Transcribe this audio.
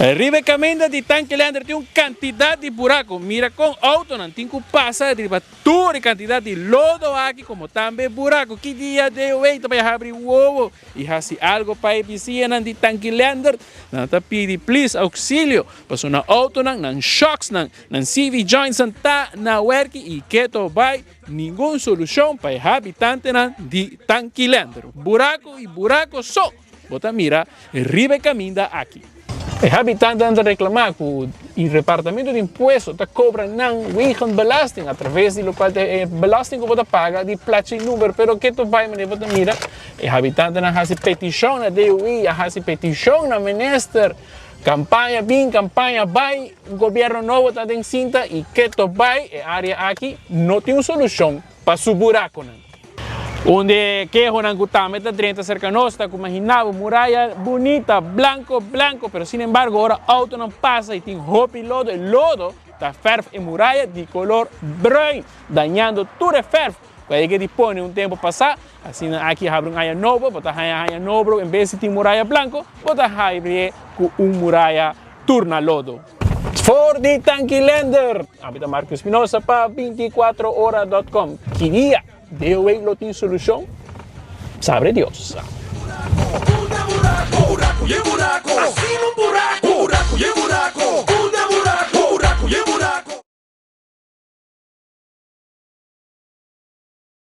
Arriba camenda de tanque Leandro tem uma quantidade de buraco. Mira com auto não tem que passar de toda a quantidade de lodo aqui como também buraco. Que dia de hoje para abrir o ovo e fazer algo para a piscina de tanque Leandro. Não tá pedi please auxílio. Passou na auto não shocks não CV joints não tá na work e que to vai nenhuma solução para o habitante de tanque Leandro. Buraco e buraco só. Bota mira, arriba camenda aqui. Os habitantes andam a reclamar que o departamento de impostos está cobrando não belasting através do qual é belasting que você paga de placa e número, pero que tu vai me você mira, os habitantes não fazem petição na DOI, fazem petição na minister, campanha bem, campanha vai, o governo novo está em cinta e que tu vai, a área aqui não tem uma solução para o buraco. Onde que honan gutameta 30 cerca nós, está imaginava muralha bonita, blanco, pero sin embargo agora auto não passa e tem roupa e lodo está ferro em muralha de color branco, dañando tudo é ferro. Quando que dispõe tempo passar, assim aqui abre área novo, bota área novo, em vez de ter muralha blanco, bota abre com muralha turna lodo. For the Tanque Leandro, habita Marcos Espinosa para 24horas.com. Que dia? Deu aí não tem solução? Sabe Deus. Buraco, buraco, buraco, buraco, buraco.